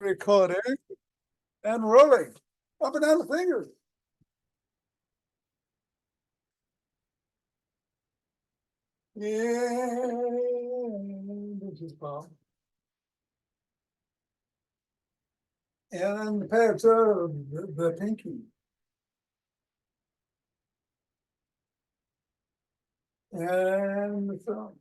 recording and rolling up and down the fingers. And this is palm. And then the pads of the pinky. And the thumb.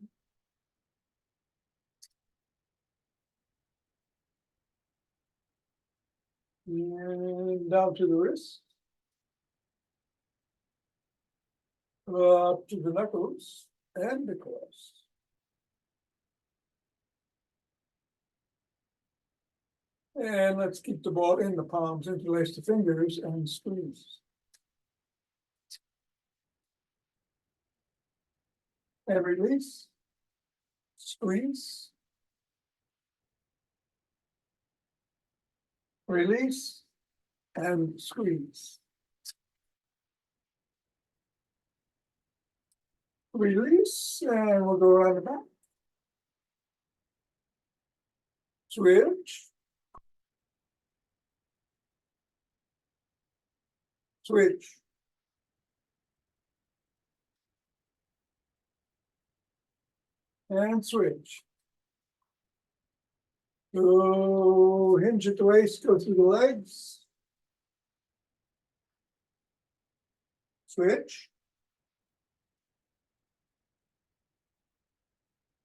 And down to the wrist. Up to the knuckles and the cross. And let's keep the ball in the palms, interlace the fingers and squeeze. And release. Squeeze. Release and squeeze. Release, and we'll go around the back. Switch. Switch. And switch. Go hinge at the waist, go through the legs. Switch.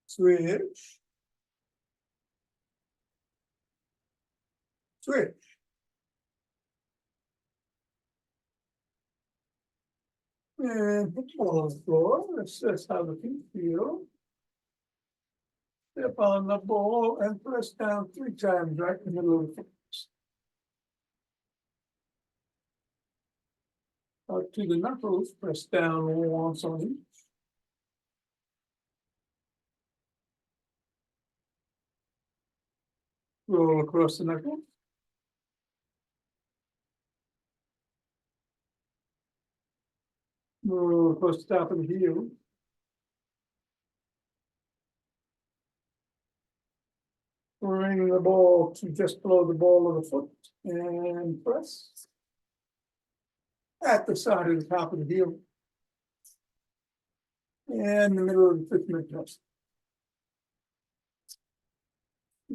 Switch. Switch. And put the ball on the floor. That's how the feet feel. Step on the ball and press down 3 times right in the middle of the foot. Up to the knuckles, press down once on each. Roll across the knuckles. Roll across the top of the heel. Bring the ball to just below the ball of the foot and press at the side of the top of the heel and the middle of the 5th mid-toes.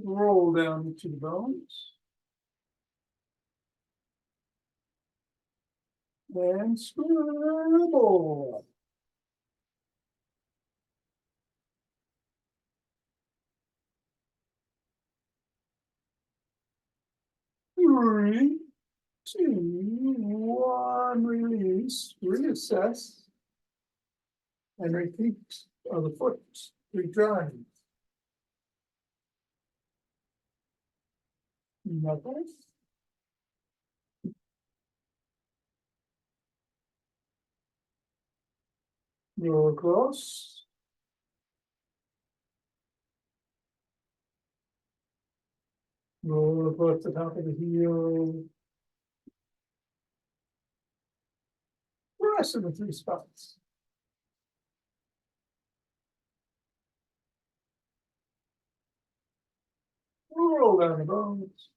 Roll down to the bones and scribble. Three, 2, 1, release, reassess, and repeat of the foot 3 times. Knuckles. Roll across. Roll across the top of the heel. Press in the 3 spots. Roll down the bones.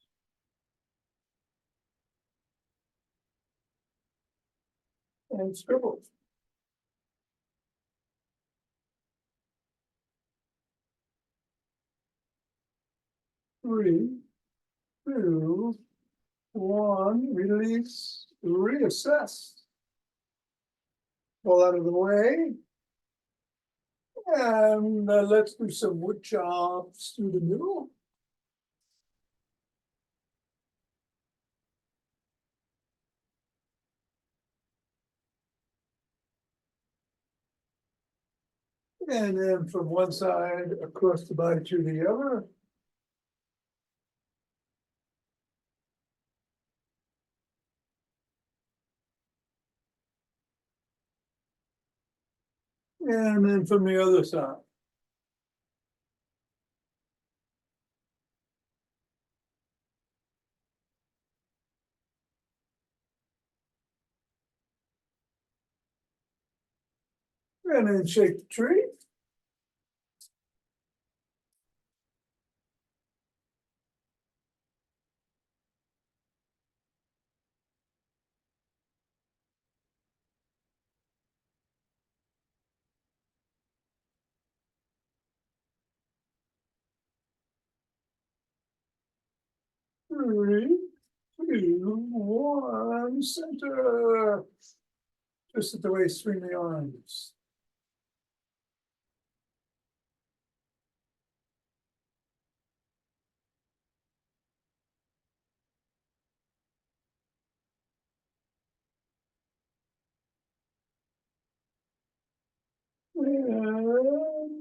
And scribble. Three, 2, 1, release, reassess. Pull out of the way. And let's do some wood chops through the middle. And then from one side across the body to the other. And then from the other side. And then shake the tree. 3, 2, 1, center. Just at the way, swing the arms.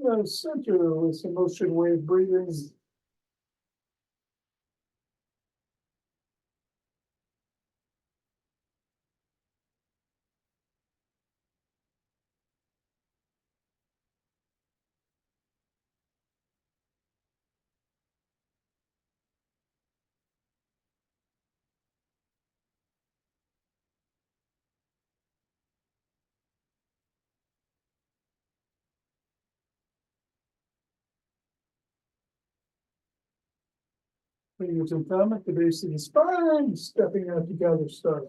And center with some motion wave breathing. Fingers and thumb at the base of the spine, stepping out together, start.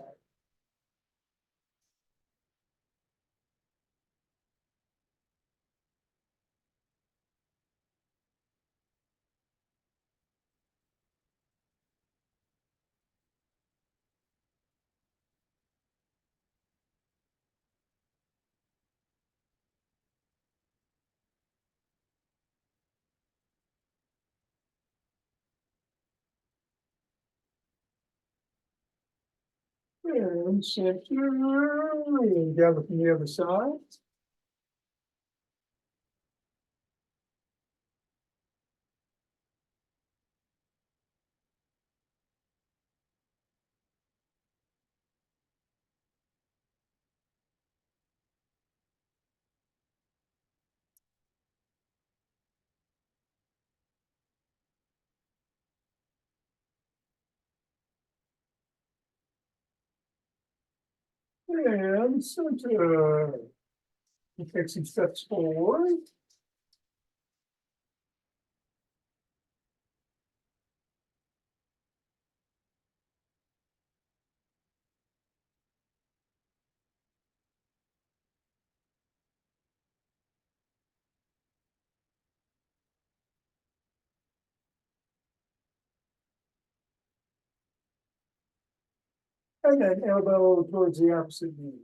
And center, and gather from the other side. And center. You take some steps forward. And then elbow towards the opposite knee.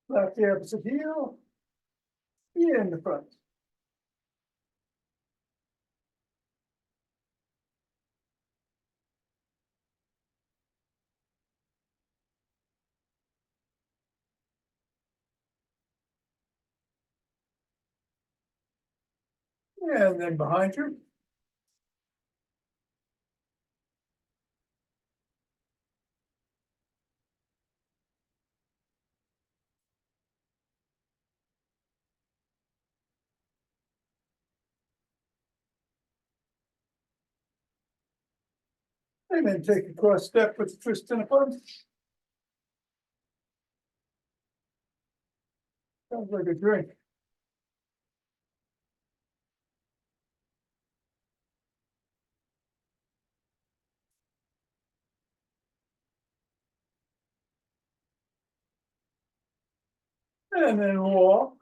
Left the opposite heel. In the front. And then behind you. And then take a cross step with a twist and a punch. Sounds like a drink. And then walk.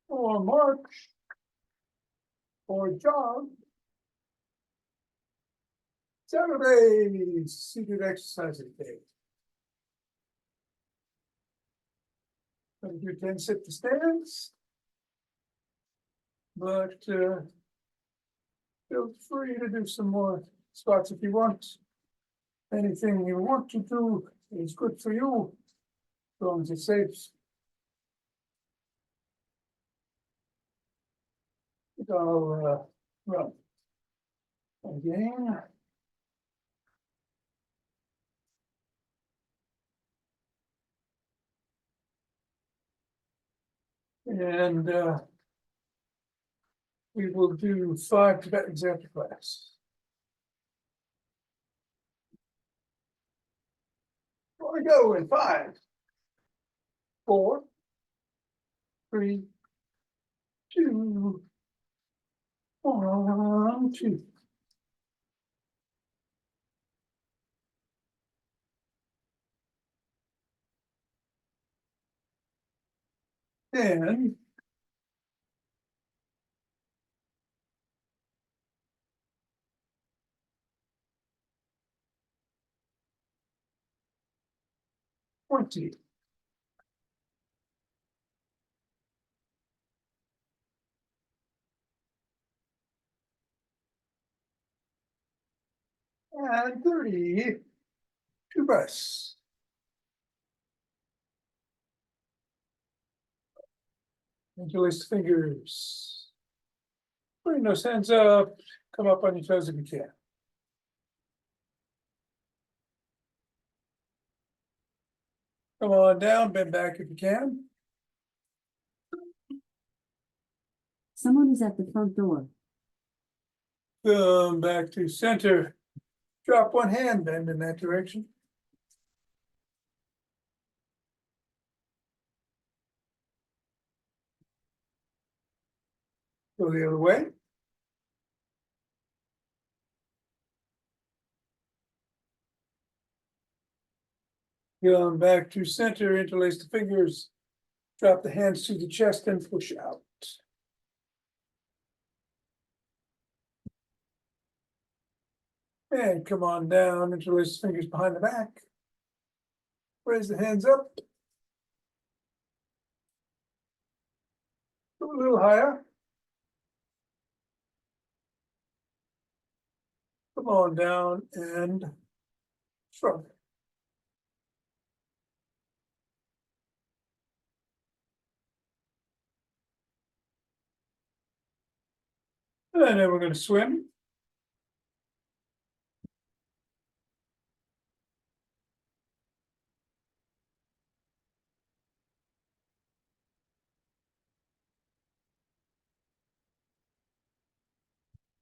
Or march. Or jog. Saturday seated exercising day. Do 10 sit to stands. But feel free to do some more squats if you want. Anything you want to do is good for you, as long as it's safe. I'll run again. And we will do 5 Tibetans after class. Here we go in 5, 4, 3, 2, 1. 20. And $20. And 30. 2 bucks. Interlace the fingers. Bring those hands up. Come up on your toes if you can. Come on down, bend back if you can. Someone is at the front door. Come back to center. Drop one hand, bend in that direction. Go the other way. Come back to center, interlace the fingers. Drop the hands to the chest and push out. And come on down, interlace the fingers behind the back. Raise the hands up. Go a little higher. Come on down and shrug. And then we're going to swim.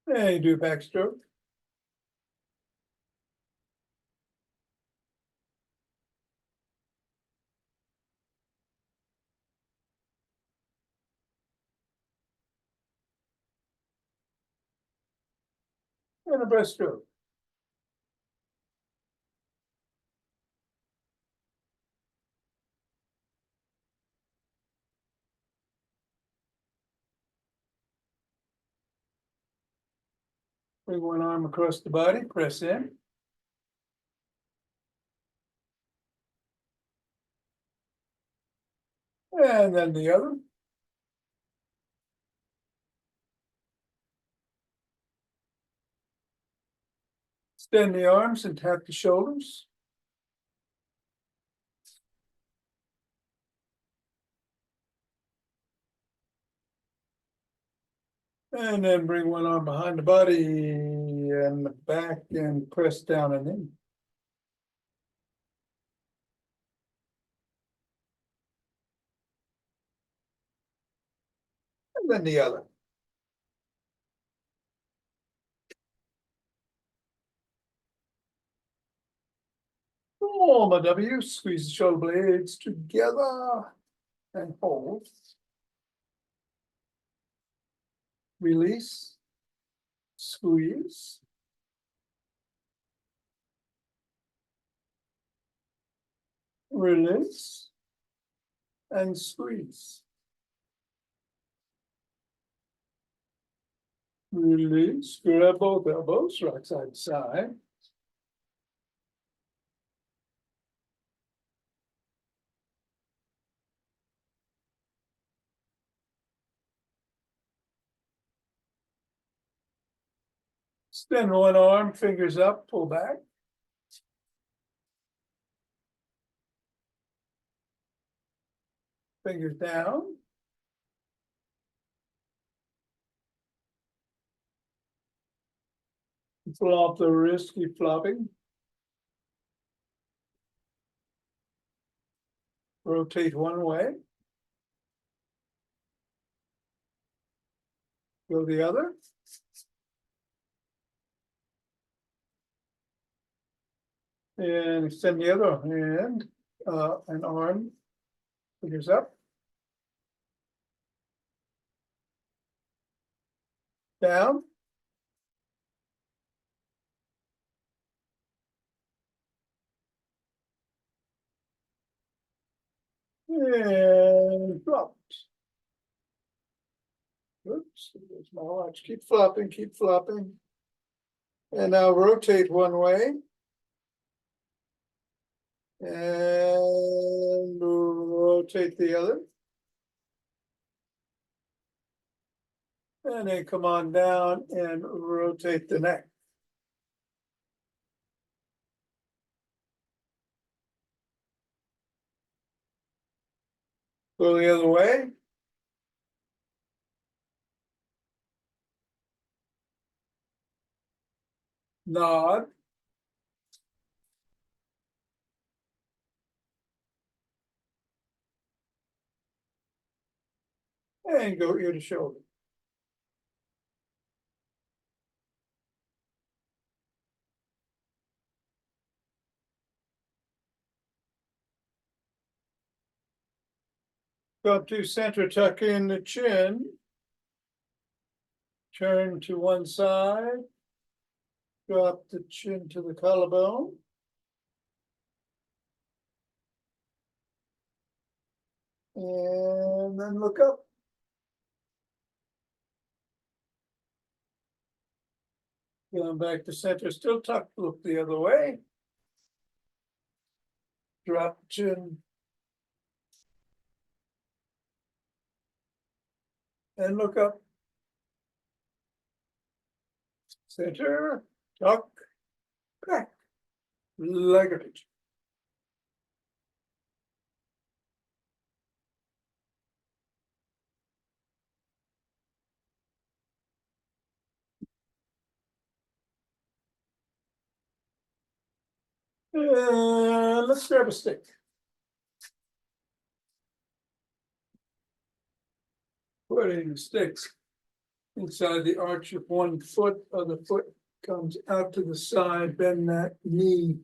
And you do a backstroke. And a breaststroke. Bring one arm across the body, press in. And then the other. Extend the arms and tap the shoulders. And then bring one arm behind the body and the back and press down and in. And then the other. Form a W, squeeze the shoulder blades together and hold. Release, squeeze. Release and squeeze. Release, grab both elbows, right side to side. Extend one arm, fingers up, pull back. Fingers down. Flop the wrist, keep flopping. Rotate one way. Go the other. And extend the other hand, and arm. Fingers up. Down. And flopped. Oops, there's my watch. Keep flopping, keep flopping. And now rotate one way. And rotate the other. And then come on down and rotate the neck. Go the other way. Nod. And go ear to shoulder. Go up to center, tuck in the chin. Turn to one side. Drop the chin to the collarbone. And then look up. Going back to center, still tucked, look the other way. Drop chin. And look up. Center, tuck, back, like a picture. Let's grab a stick. Putting sticks inside the arch of one foot, other foot comes out to the side, bend that knee,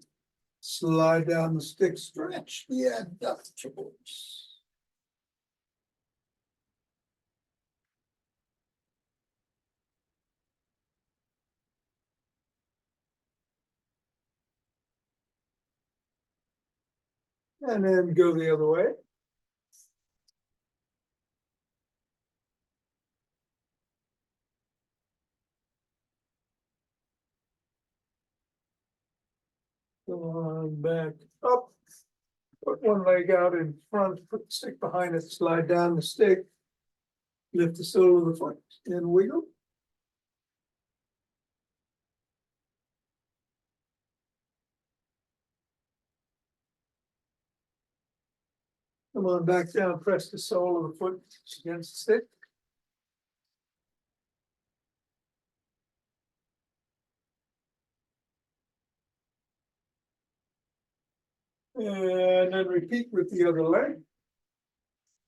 slide down the stick, stretch the adductors. And then go the other way. Go on back up. Put one leg out in front, put the stick behind it, slide down the stick. Lift the sole of the foot and wiggle. Come on back down, press the sole of the foot against the stick. And then repeat with the other leg.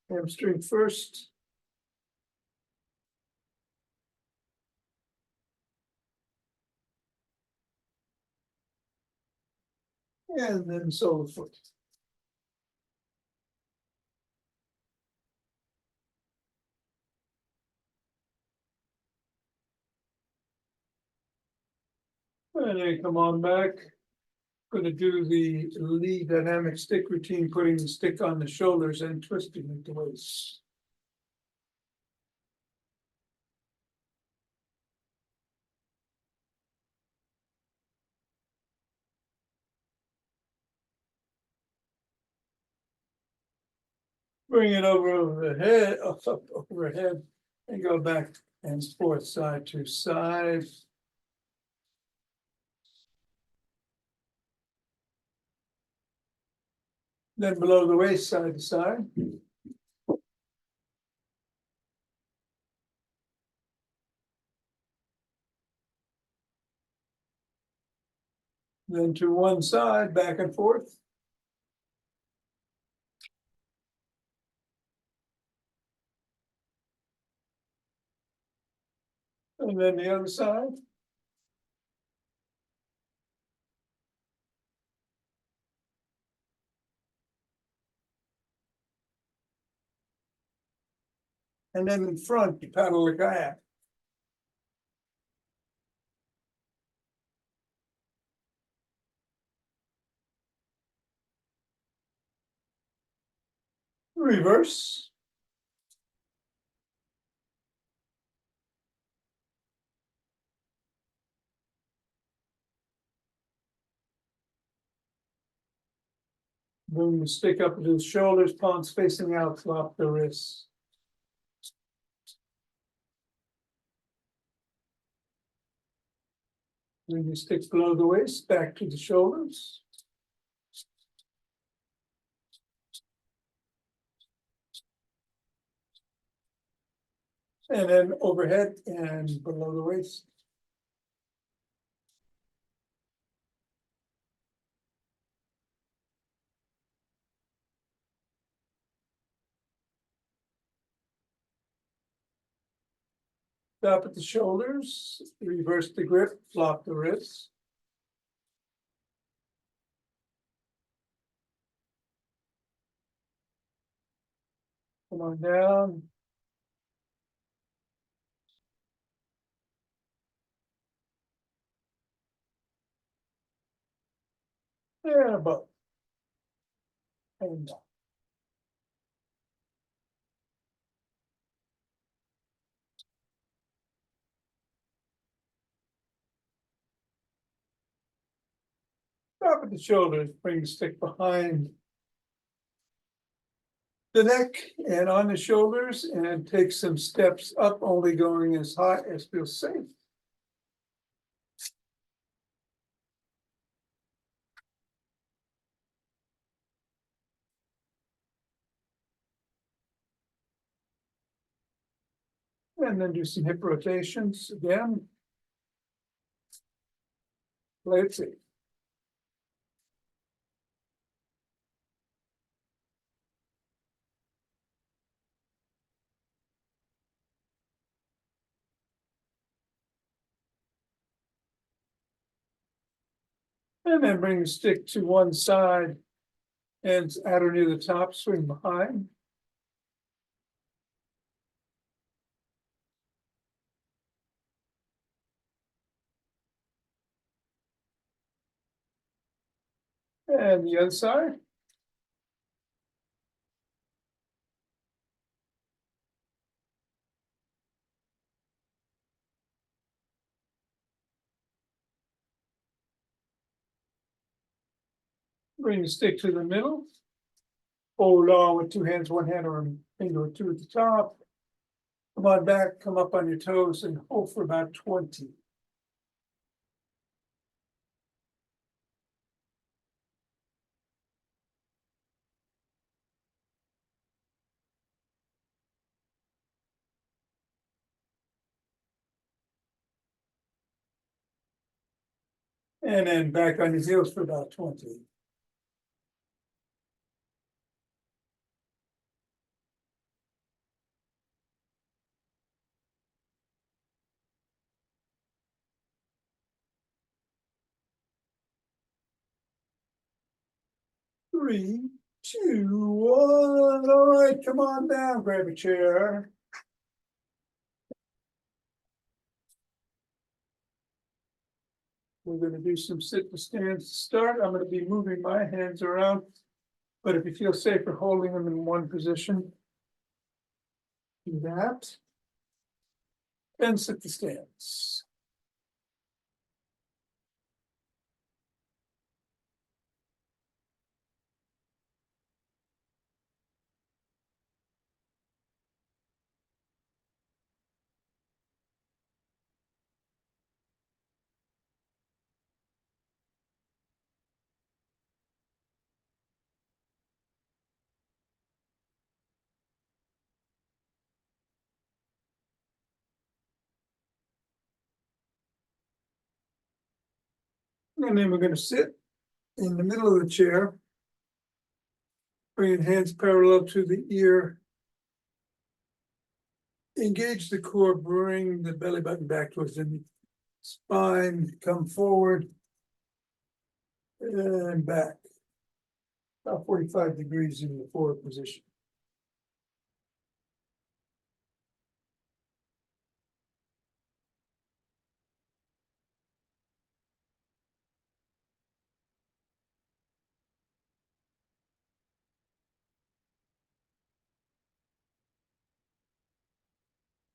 Hamstring first. And then sole of the foot. And then come on back. Going to do the lead dynamic stick routine, putting the stick on the shoulders and twisting it to waist. Bring it over the head, up overhead, and go back and forth, side to side. Then below the waist, side to side. Then to one side, back and forth. And then the other side. And then in front, you paddle the kayak. Reverse. Bring the stick up to the shoulders, palms facing out, flop the wrists. Bring the sticks below the waist, back to the shoulders. And then overhead and below the waist. Stop at the shoulders, reverse the grip, flop the wrists. Come on down. And above. And down. Stop at the shoulders, bring the stick behind the neck and on the shoulders and take some steps up, only going as high as feels safe. And then do some hip rotations again. Play it safe. And then bring the stick to one side and at or near the top, swing behind. And the other side. Bring the stick to the middle. Hold on with two hands, one hand or a finger or two at the top. Come on back, come up on your toes and hold for about 20. And then back on your heels for about 20. Three, two, one. All right, come on down, grab a chair. We're gonna do some sit to stand to start. I'm gonna be moving my hands around. But if you feel safer holding them in one position, do that. And sit to stands. And then we're gonna sit in the middle of the chair. Bring your hands parallel to the ear. Engage the core, bring the belly button back towards the spine, come forward. And back. About 45 degrees in the forward position.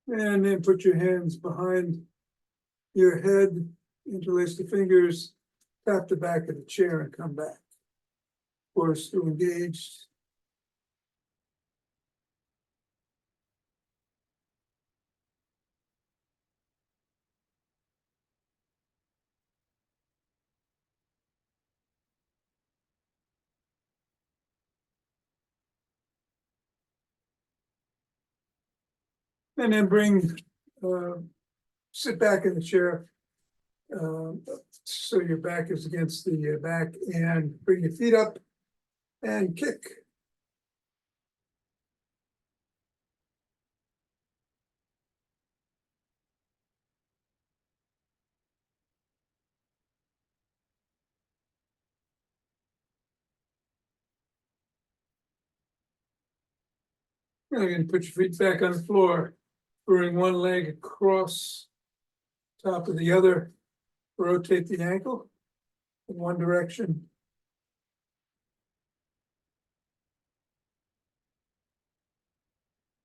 And then put your hands behind your head, interlace the fingers, tap the back of the chair and come back. Force to engaged. And then sit back in the chair. So your back is against the back and bring your feet up and kick. And put your feet back on the floor. Bring one leg across top of the other. Rotate the ankle in one direction.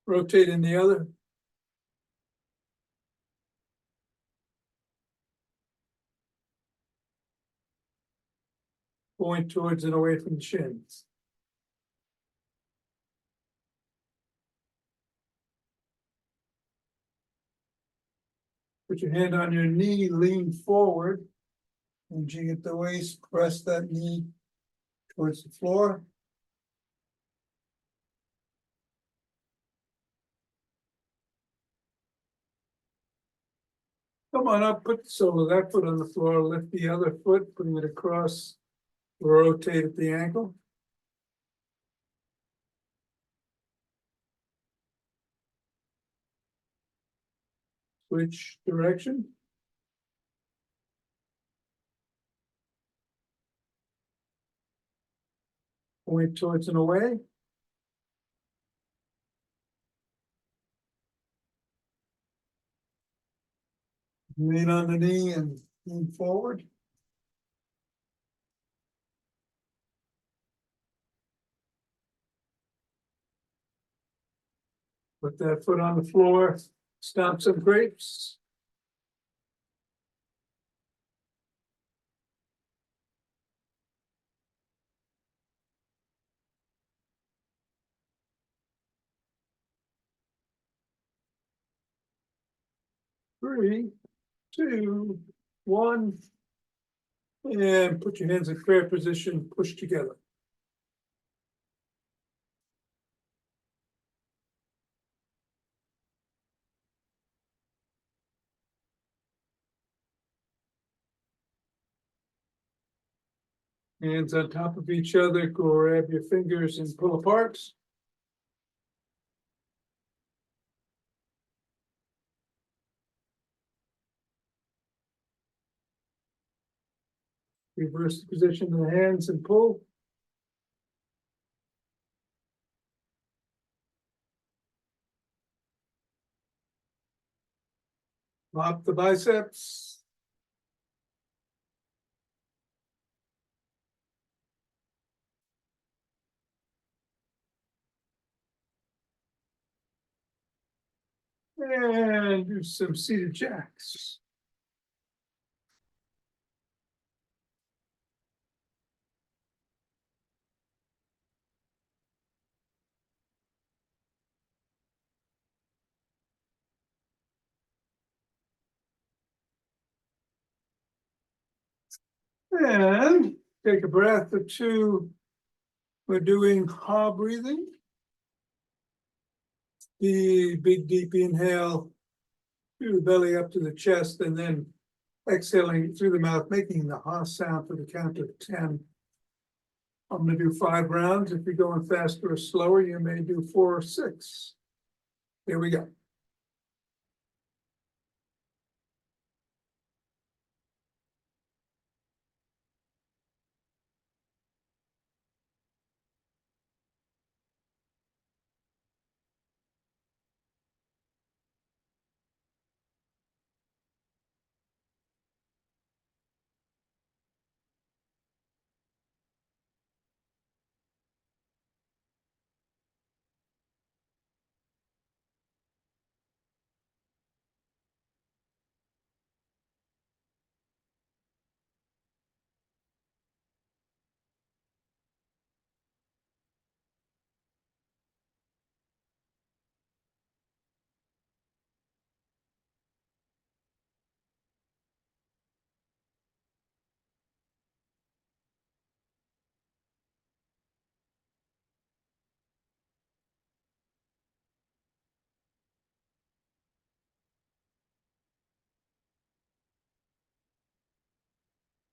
Rotate in the other. Point towards and away from the shins. Put your hand on your knee, lean forward. Hinging at the waist, press that knee towards the floor. Come on up, put the sole of that foot on the floor, lift the other foot, bring it across, rotate at the ankle. Switch direction. Point towards and away. Lean on the knee and lean forward. Put that foot on the floor, stomp some grapes. Three, two, one. And put your hands in prayer position, push together. Hands on top of each other, grab your fingers and pull apart. Reverse the position of the hands and pull. Drop the biceps. And do some seated jacks. And take a breath or two. We're doing jaw breathing. The big deep inhale through the belly up to the chest, and then exhaling through the mouth, making the ha sound for the count of 10. I'm going to do 5 rounds. If you're going faster or slower, you may do 4 or 6. Here we go.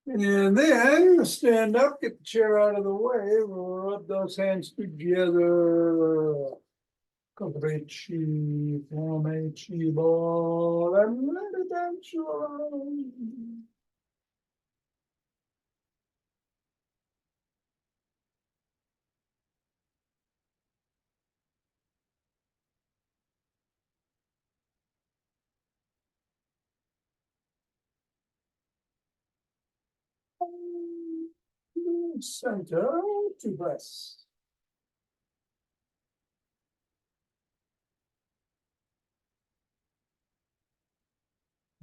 And then stand up, get the chair out of the way, rub those hands together. Capricci, formici, ball, and let it dance. Center to breast.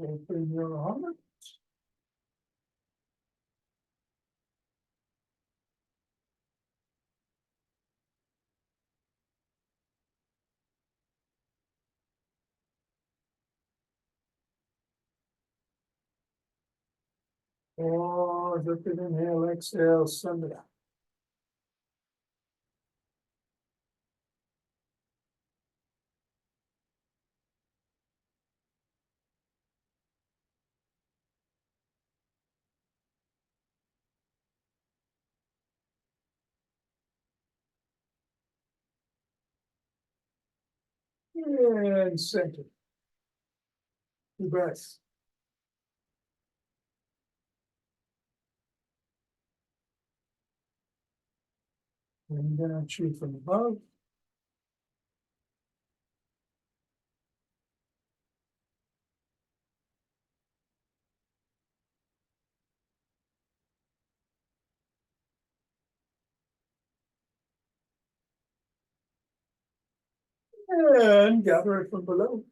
Open your heart. Oh, just inhale, exhale, send it out. And center. Two breaths. Bring down chi from above. And gather it from below.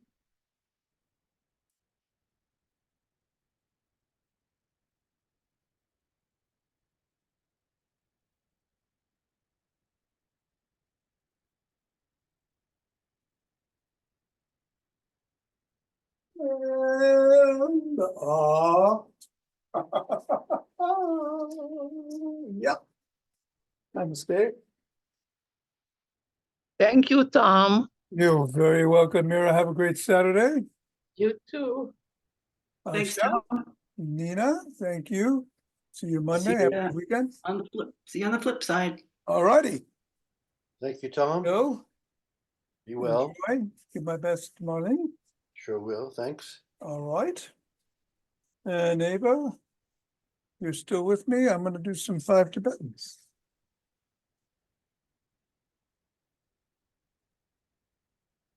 And yep. Namaste. Thank you, Tom. You're very welcome, Mira. Have a great Saturday. You too. Thanks, Aisha, Tom. Nina, thank you. See you Monday. See Have a ya. good weekend. On the flip, see you on the flip side. All righty. Thank you, Tom. Go. Be well. Enjoy. Give my best, Marlene. Sure will. Thanks. All right. And Ava, you're still with me. I'm going to do some 5 Tibetans.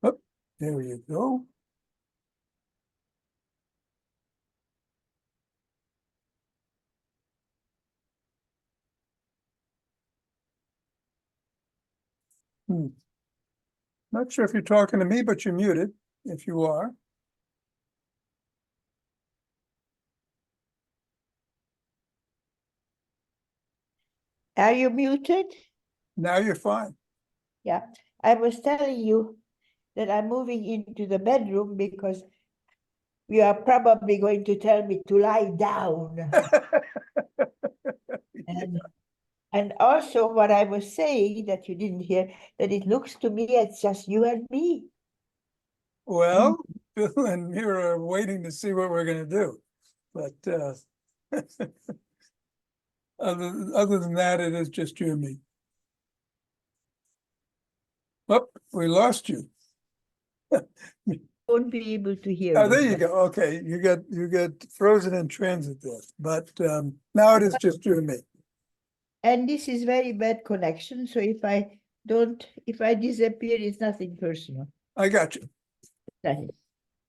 Oh, there you go. Not sure if you're talking to me, but you're muted if you are. Are you muted? Now you're fine. Yeah, I was telling you that I'm moving into the bedroom because you are probably going to tell me to lie down. And also what I was saying that you didn't hear, that it looks to me it's just you and me. Well, Bill and Mira are waiting to see what we're going to do. But other than that, it is just you and me. Oh, we lost you. Won't be able to hear Oh, there me. you go. Okay, you got frozen in transit there. But now it is just you and me. And this is very bad connection, so if I disappear, it's nothing personal. I got you. Nothing.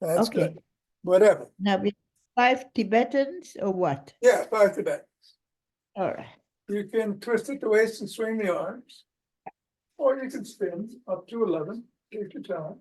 That's Okay. good. Whatever. Now we 5 Tibetans or what? Yeah, 5 Tibetans. All right. You can twist at the waist and swing the arms. Or you can spin up to 11. Take your time.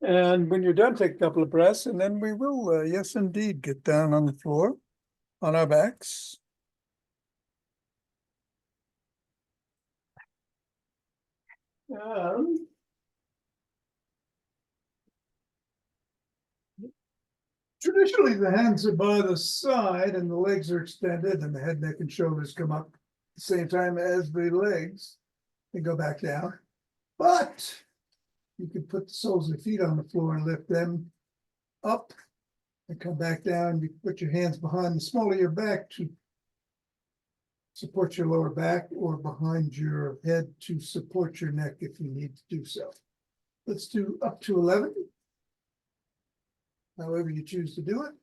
And when you're done, take a couple of breaths, and then we will, yes, indeed, get down on the floor, on our backs. Traditionally, the hands are by the side and the legs are extended and the head, neck and shoulders come up at the same time as the legs. And go back down. But you can put the soles of the feet on the floor and lift them up and come back down. You put your hands behind the small of your back to support your lower back or behind your head to support your neck if you need to do so. Let's do up to 11. However you choose to do it.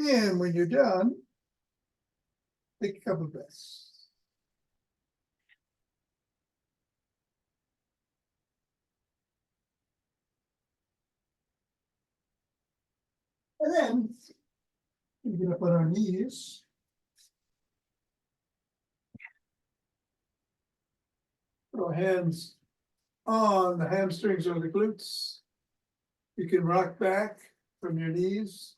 And when you're done, take a couple of breaths. And then we get up on our knees. Put our hands on the hamstrings or the glutes. You can rock back from your knees.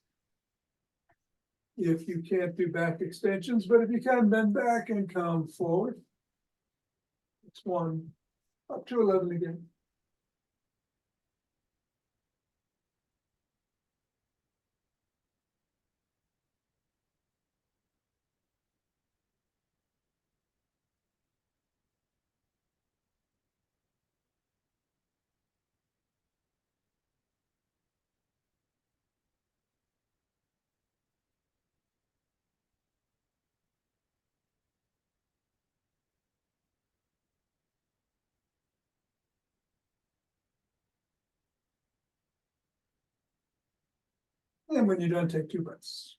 If you can't do back extensions, but if you can, bend back and come forward. It's 1, up to 11 again. And when you're done, take 2 breaths.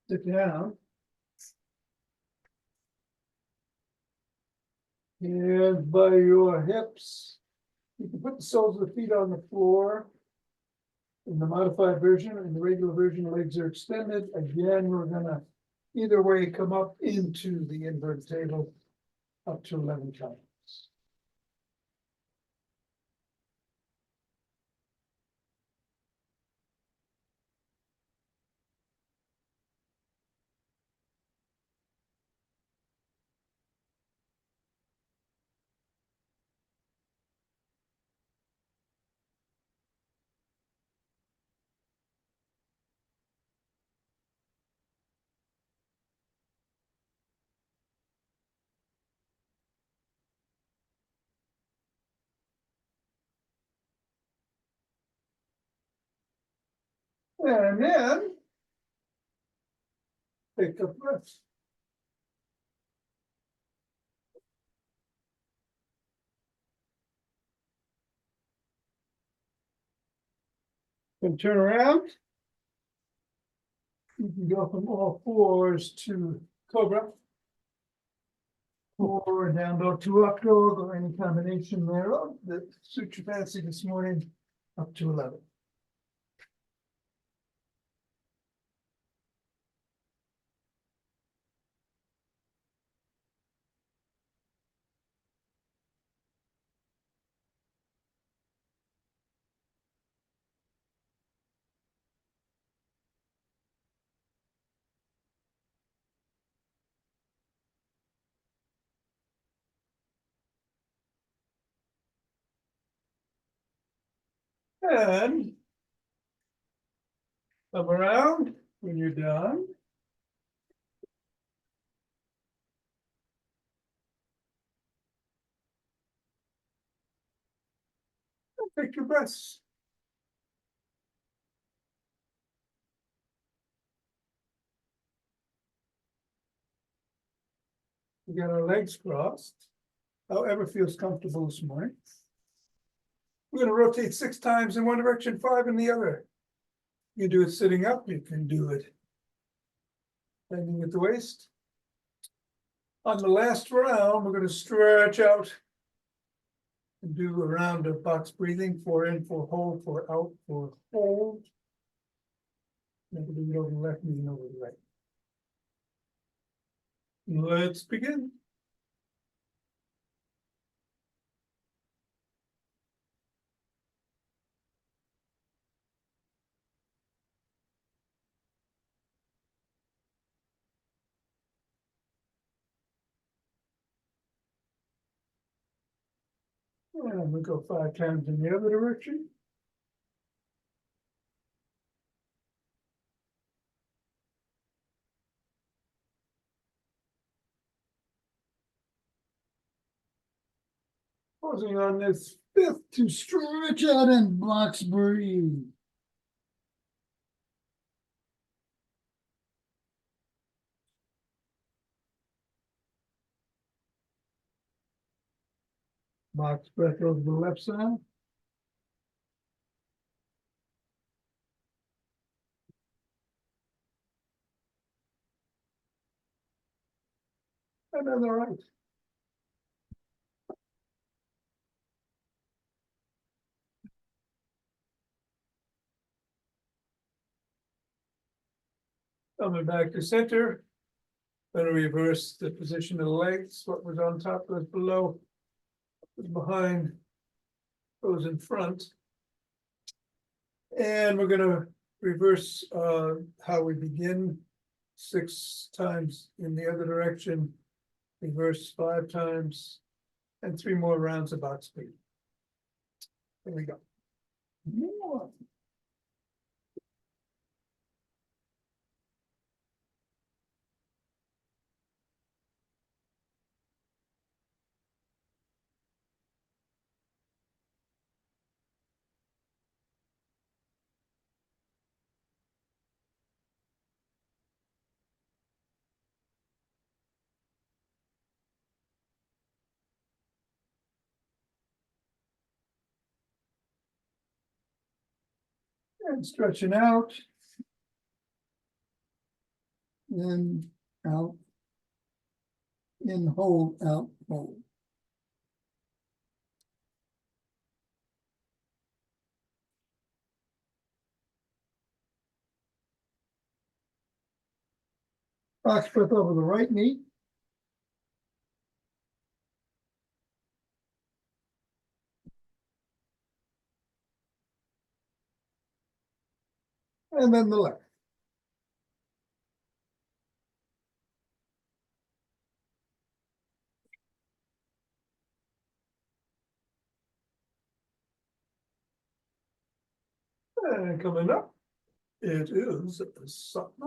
Sit down. Hands by your hips. You can put the soles of the feet on the floor. In the modified version, in the regular version, legs are extended. Again, we're gonna either way come up into the inverted table up to 11 times. And then take a breath. And turn around. You can go from all fours to cobra. Or down dog to up dog, or any combination thereof that suits your fancy this morning, up to 11. And come around when you're done. Take your breaths. We got our legs crossed, however feels comfortable this morning. We're going to rotate 6 times in one direction, 5 in the other. You can do it sitting up, you can do it bending at the waist. On the last round, we're gonna stretch out. And do a round of box breathing, 4 in, 4 hold, 4 out, 4 hold. Never do it over the left, moving over the right. Let's begin. And we go 5 times in the other direction. Pausing on this 5th to stretch out and box breathe. Box breath over the left side. And then the right. Coming back to center. Then reverse the position of the legs. What was on top goes below. What was behind goes in front. And we're gonna reverse how we begin. 6 times in the other direction. Reverse 5 times. And 3 more rounds of box speed. There we go. More. And stretching out. In, out. In, hold, out, hold. Box breath over the right knee. And then the left. And coming up, it is something